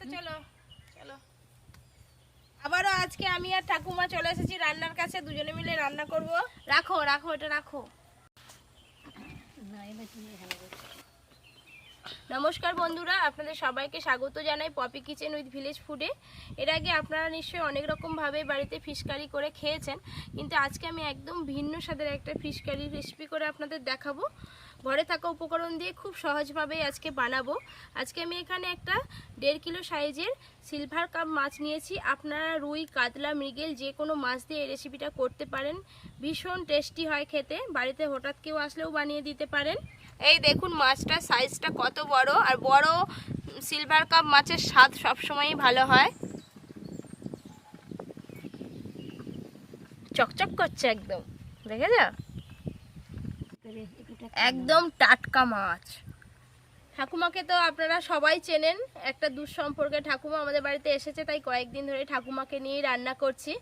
আস্তে চলো চলো। আবারও আজকে আমি আর ঠাকুমা চলে এসেছি রান্নার কাছে, দুজনে মিলে রান্না করব। রাখো রাখো এটা রাখো। নমস্কার বন্ধুরা, আপনাদের সবাইকে স্বাগত জানাই পপি কিচেন উইথ ভিলেজ ফুডে। এর আগে আপনারা নিশ্চয়ই অনেক রকমভাবে বাড়িতে ফিশ কারি করে খেয়েছেন, কিন্তু আজকে আমি একদম ভিন্ন স্বাদের একটা ফিশ কারি রেসিপি করে আপনাদের দেখাবো। ঘরে থাকা উপকরণ দিয়ে খুব সহজভাবেই আজকে বানাবো। আজকে আমি এখানে একটা 1.5 কিলো সাইজের সিলভার কাপ মাছ নিয়েছি। আপনারা রুই, কাতলা, মৃগেল যে কোনো মাছ দিয়ে এই রেসিপিটা করতে পারেন। ভীষণ টেস্টি হয় খেতে, বাড়িতে হঠাৎ কেউ আসলেও বানিয়ে দিতে পারেন। এই দেখুন মাছটার সাইজটা কত বড়, আর বড় সিলভার কাপ মাছের স্বাদ সবসময়ই ভালো হয়। চকচক করছে একদম, দেখে যা একদম টাটকা মাছ। ঠাকুমাকে তো আপনারা সবাই চেনেন, একটা দুঃসম্পর্কে ঠাকুমা আমাদের বাড়িতে এসেছে, তাই কয়েকদিন ধরে ঠাকুমাকে নিয়েই রান্না করছি।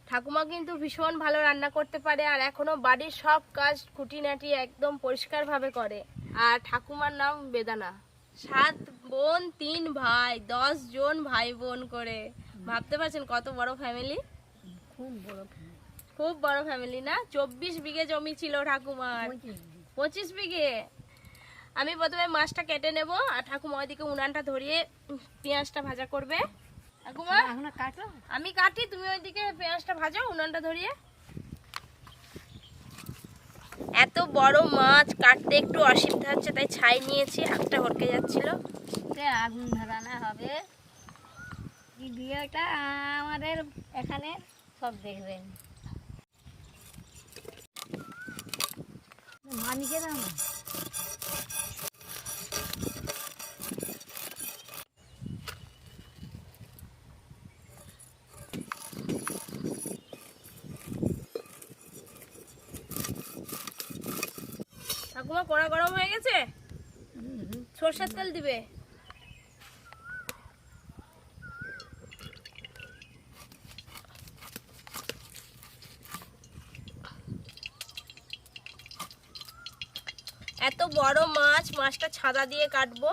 ঠাকুমা কিন্তু ভীষণ ভালো রান্না করতে পারে, আর এখনো বাড়ির সব কাজ খুঁটিনাটি একদম পরিষ্কারভাবে করে। আর ঠাকুমার নাম বেদানা। 7 বোন 3 ভাই, 10 জন ভাই বোন করে। ভাবতে পারছেন কত বড় ফ্যামিলি? খুব বড় ফ্যামিলি না? 24 বিঘে জমি ছিল ঠাকুমার। 25 বিঘে। আমি প্রথমে মাছটা কেটে নেব, আর ঠাকুমা ওইদিকে উনানটা ধরিয়ে পেঁয়াজটা ভাজা করবে। ঠাকুমা আমি কাটি, তুমি ওইদিকে পেঁয়াজটা ভাজো উনানটা ধরিয়ে। এত বড় মাছ কাটতে একটু অসুবিধা হচ্ছে, তাই ছাই নিয়েছি, হাতটা হড়কে যাচ্ছিল। আগুন ধরানো হবে, ভিডিওটা আমাদের এখানে সব দেখবেন। মানিকে দাও না। ঠাকুমা কড়া গরম হয়ে গেছে, সরষের তেল দিবে। এত বড় মাছ, মাছটা ছাদা দিয়ে কাটবো।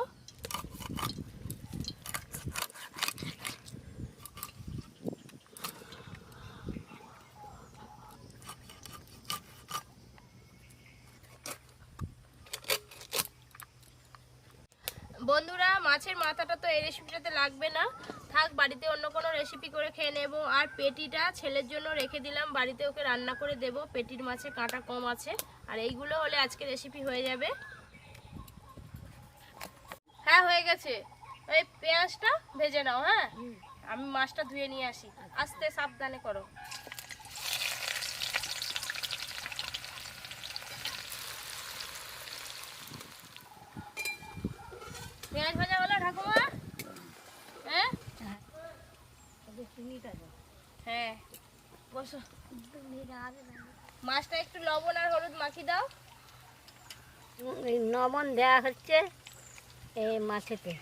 বন্ধুরা, মাছের মাথাটা তো এই রেসিপিটাতে লাগবে না, থাক, বাড়িতে অন্য কোনো রেসিপি করে খেয়ে নেব। আর পেটিটা ছেলের জন্য রেখে দিলাম, বাড়িতে ওকে রান্না করে দেব। পেটির মাছে কাঁটা কম আছে, আর এইগুলো হলে আজকে রেসিপি হয়ে যাবে। হ্যাঁ হয়ে গেছে। এই পেঁয়াজটা ভেজে নাও। হ্যাঁ, আমি মাছটা ধুয়ে নিয়ে আসি, আস্তে সাবধানে করো। পেঁয়াজ ভাজা হলো ঠাকুমা? হ্যাঁ হ্যাঁ, বসো। মাছটা একটু লবণ আর হলুদ মাখিয়ে দাও। লবণ দেওয়া হচ্ছে এই মাছেতে,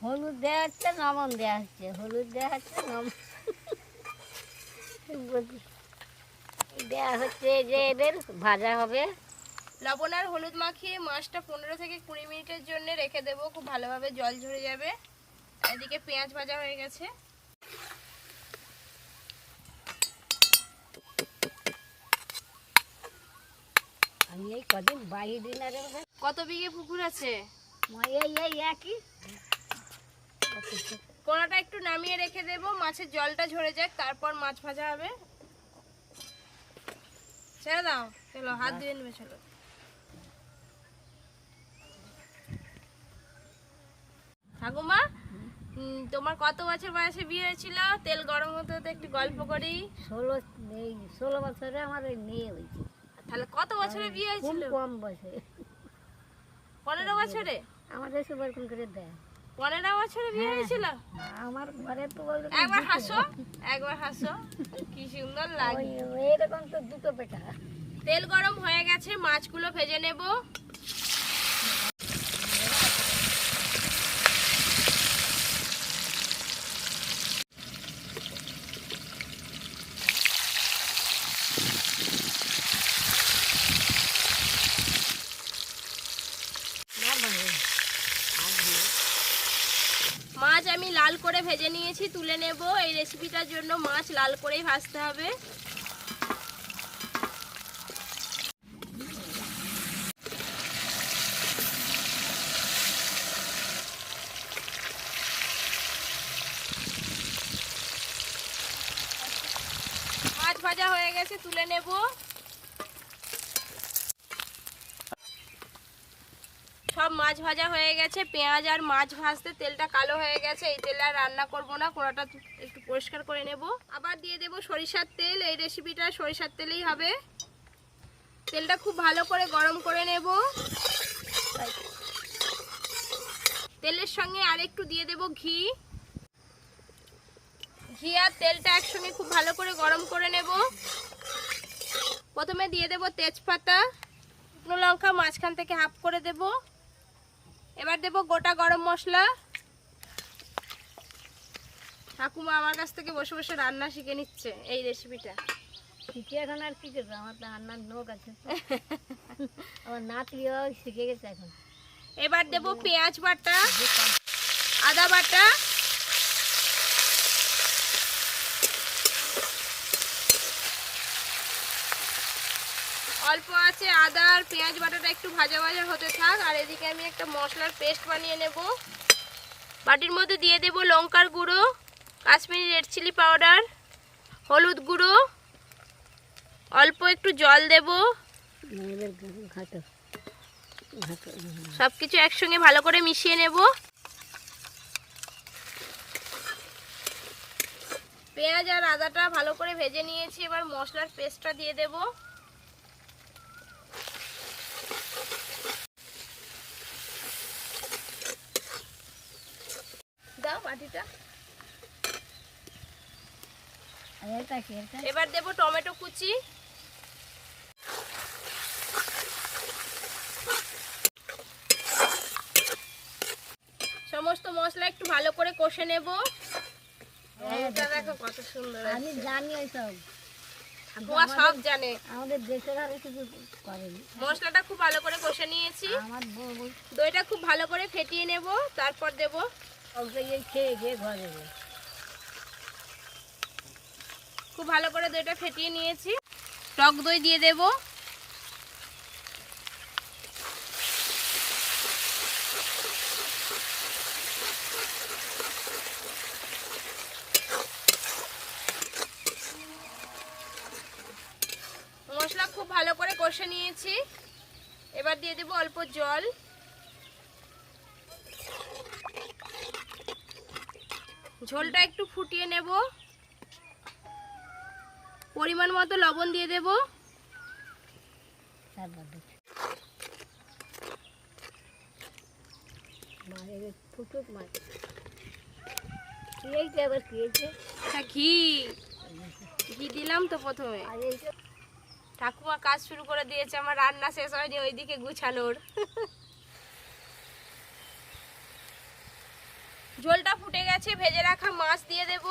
হলুদ দেওয়া হচ্ছে, লবণ দেওয়া হচ্ছে, হলুদ দেওয়া হচ্ছে, লবণ দেওয়া হচ্ছে, যে এদের ভাজা হবে। লবণ আর হলুদ মাখিয়ে মাছটা 15 থেকে 20 মিনিটের জন্য রেখে দেবো, খুব ভালোভাবে জল ঝরে যাবে। এদিকে পেঁয়াজ ভাজা হয়ে গেছে। আমি এই কদিন বাইরে ডিনারে কত বিঘে পুকুর আছে? এই একই। কোনাটা একটু নামিয়ে রেখে দেবো, মাছের জলটা ঝরে যাক, তারপর মাছ ভাজা হবে। ছেড়ে দাও, চলো হাত ধুয়ে নেবে। চলো ঠাকুমা, তোমার কত বছর বয়সে বিয়ে হয়েছিল? তেল গরম হতে হতে একটু গল্প করি। 16 বছরে আমার ওই মেয়ে হয়েছে। তাহলে কত বছরে বিয়ে হয়েছিল? কম বয়সে 15 বছরে? আমাদের সব এরকম করে দেয়। 15 বছরে বিয়ে হয়েছিল? আমার ঘরে তো একবার হাসো, একবার হাসো, কি সুন্দর লাগে। এরকম তো দুটো বেটা। তেল গরম হয়ে গেছে, মাছগুলো ভেজে নেব। মাছ আমি লাল করে ভেজে নিয়েছি, তুলে নেব। এই রেসিপিটার জন্য মাছ লাল করেই ভাজতে হবে। মাছ ভাজা হয়ে গেছে, তুলে নেব। সব মাছ ভাজা হয়ে গেছে। পেঁয়াজ আর মাছ ভাজতে তেলটা কালো হয়ে গেছে। এই তেলে আর রান্না করব না, কোড়াটা একটু পরিষ্কার করে নেব। আবার দিয়ে দেব সরিষার তেল। এই রেসিপিটা সরিষার তেলেই হবে। তেলটা খুব ভালো করে গরম করে নেব। তেলের সঙ্গে আর একটু দিয়ে দেব ঘি। ঘি আর তেলটা একসঙ্গে খুব ভালো করে গরম করে নেব। প্রথমে দিয়ে দেব তেজপাতা, শুকনো লঙ্কা মাঝখান থেকে হাফ করে দেব। এবার দেব গোটা গরম মশলা। ঠাকুমা আমার কাছ থেকে বসে বসে রান্না শিখে নিচ্ছে এই রেসিপিটা। শিখে এখন আর কি করবো, আমার তো রান্নার লোক আছে। আমার নাতিও শিখে গেছে এখন। এবার দেব পেঁয়াজ বাটা, আদা বাটা, অল্প আছে আদা আর পেঁয়াজ বাটাটা একটু ভাজা ভাজা হতে থাক। আর এদিকে আমি একটা মশলার পেস্ট বানিয়ে নেব। বাটির মধ্যে দিয়ে দেব লঙ্কার গুঁড়ো, কাশ্মীরি রেড চিলি পাউডার, হলুদ গুঁড়ো, অল্প একটু জল দেব। সব কিছু একসঙ্গে ভালো করে মিশিয়ে নেব। পেঁয়াজ আর আদাটা ভালো করে ভেজে নিয়েছি। এবার মশলার পেস্টটা দিয়ে দেব। দাও বাটিটা। এবার দেব টমেটো কুচি, সমস্ত মশলা একটু ভালো করে কষে নেব। দেখো কত সুন্দর। আমি জানি ওইসব, সব জানে। আমাদের দেশের আর কিছু করেনি। মশলাটা খুব ভালো করে কষে নিয়েছি। আমার বউ দইটা খুব ভালো করে ফেটিয়ে নেব, তারপর দেব। খেয়ে খেয়ে ঘরে খুব ভালো করে দইটা ফেটিয়ে নিয়েছি। টক দই দিয়ে দেব। মশলা খুব ভালো করে কষে নিয়েছি। এবার দিয়ে দেব অল্প জল। ঝোলটা একটু ফুটিয়ে নেব। পরিমাণ মতো লবণ দিয়ে দেব। ঘি ঘি দিলাম তো প্রথমে। ঠাকুমা কাজ শুরু করে দিয়েছে, আমার রান্না শেষ হয়নি, ওইদিকে গুছানোর। ঝোলটা ফুটে গেছে, ভেজে রাখা মাছ দিয়ে দেব।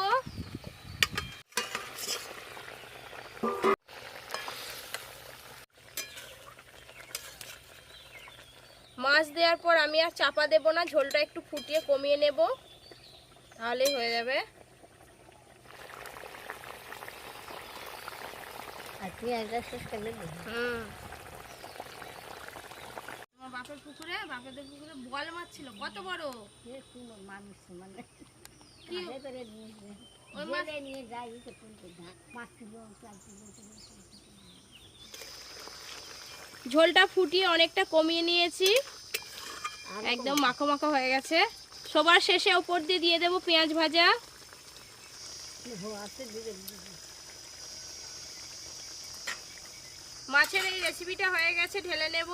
মাছ দেওয়ার পর আমি আর চাপা দেব না, ঝোলটা একটু ফুটিয়ে কমিয়ে নেব, তাহলেই হয়ে যাবে। আমার বাপের পুকুরে বোয়াল মাছ ছিল, কত বড় মানুষ মানে ওই মাছ নিয়ে যায় 5 কিলো 4 কিলো। ঝোলটা ফুটিয়ে অনেকটা কমিয়ে নিয়েছি, একদম মাখো মাখো হয়ে গেছে। সবার শেষে উপর দিয়ে দিয়ে দেবো পেঁয়াজ ভাজা। মাছের এই রেসিপিটা হয়ে গেছে, ঢেলে নেব।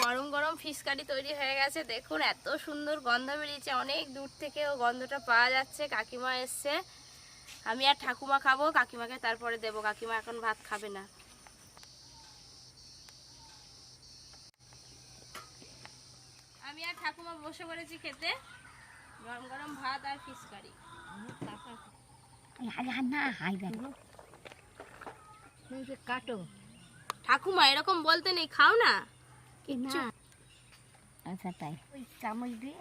গরম গরম ফিশ কারি তৈরি হয়ে গেছে। দেখুন এত সুন্দর গন্ধ বেরিয়েছে, অনেক দূর থেকেও গন্ধটা পাওয়া যাচ্ছে। কাকিমা এসছে, আমি আর ঠাকুমা খাবো, কাকিমাকে তারপরে দেবো। কাকিমা এখন ভাত খাবে না। ঠাকুমা বসে পড়েছি খেতে, গরম গরম ভাত আর ফিশ কারি। কাটো ঠাকুমা এরকম বলতে নেই, খাও না। না, আচ্ছা তাই ওই চামচ দিয়ে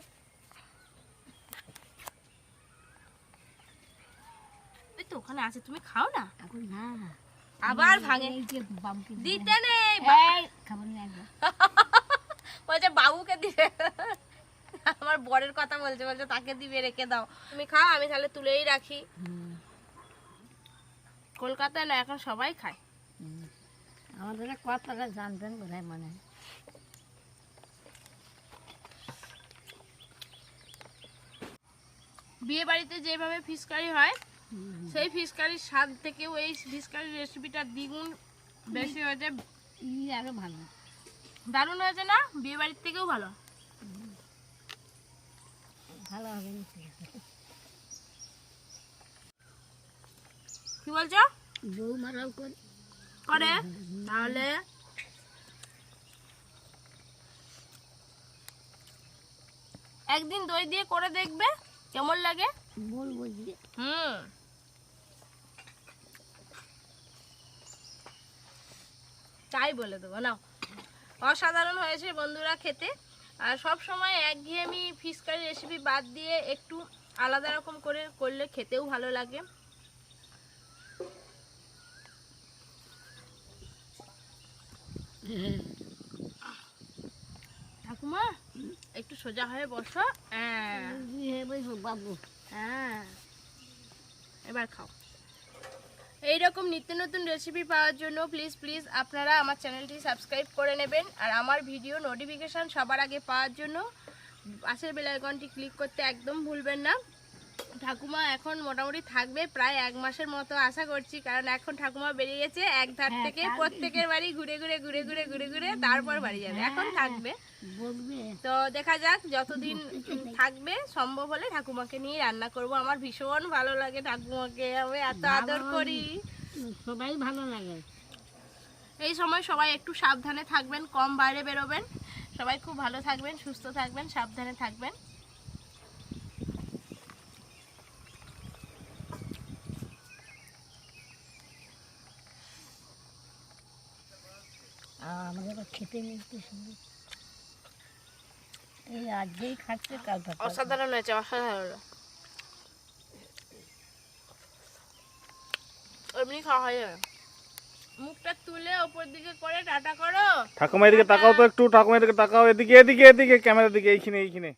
ওই তো ওখানে আছে, তুমি খাও না। এখন না, আবার ভাঙে এই যে বাবুকে দিতে নেই, খাবার নিয়ে আসবো। বলছে বাবুকে দিবে। আমার বরের কথা বলছে, বলছে তাকে দিবে, রেখে দাও। তুমি খাও, আমি তাহলে তুলেই রাখি। কলকাতায় না এখন সবাই খায়। আমাদের কথাটা জানতেন বোধহয় মনে হয়। বিয়ে বাড়িতে যেভাবে ফিশ কারি হয়, সেই ফিশ কারির স্বাদ থেকেও এই ফিশ কারির রেসিপিটা দ্বিগুণ বেশি হয়েছে। আরো ভালো, দারুণ হয়েছে না? বিয়ে বাড়ির থেকেও ভালো। ভালো হবে না কি বলছো? বউ মারাও করে করে তাহলে একদিন দই দিয়ে করে দেখবে কেমন লাগে। বলবো যে তাই বলে দেবো না। অসাধারণ হয়েছে বন্ধুরা খেতে। আর সব সময় একঘেয়েমি ফিশ কারি রেসিপি বাদ দিয়ে একটু আলাদা রকম করে করলে খেতেও ভালো লাগে। ঠাকুমা একটু সোজা হয়ে বসো। বাবু হ্যাঁ, এবার খাও। এইরকম নিত্য নতুন রেসিপি পাওয়ার জন্য প্লিজ প্লিজ আপনারা আমার চ্যানেলটি সাবস্ক্রাইব করে নেবেন। আর আমার ভিডিও নোটিফিকেশান সবার আগে পাওয়ার জন্য পাশের বেল আইকনটি ক্লিক করতে একদম ভুলবেন না। ঠাকুমা এখন মোটামুটি থাকবে প্রায় 1 মাসের মতো আশা করছি, কারণ এখন ঠাকুমা বেরিয়ে গেছে এক ধার থেকে প্রত্যেকের বাড়ি ঘুরে ঘুরে ঘুরে ঘুরে ঘুরে ঘুরে তারপর বাড়ি যাবে। এখন থাকবে, তো দেখা যাক যতদিন থাকবে, সম্ভব হলে ঠাকুমাকে নিয়ে রান্না করব। আমার ভীষণ ভালো লাগে ঠাকুমাকে, আমি এত আদর করি। সবাই ভালো লাগে। এই সময় সবাই একটু সাবধানে থাকবেন, কম বাইরে বেরোবেন। সবাই খুব ভালো থাকবেন, সুস্থ থাকবেন, সাবধানে থাকবেন। আমাদের খেতে মিলতে সুন্দর, এই আজকেই খাচ্ছে কাল অসাধারণ হয়েছে, অসাধারণ। এমনি খাওয়া হয়, মুখটা তুলে ওপর দিকে করে টাটা করো। ঠাকুমা এদিকে তাকাও তো একটু, ঠাকুমা এদিকে তাকাও, এদিকে এদিকে এদিকে ক্যামেরার দিকে, এইখানে এইখানে।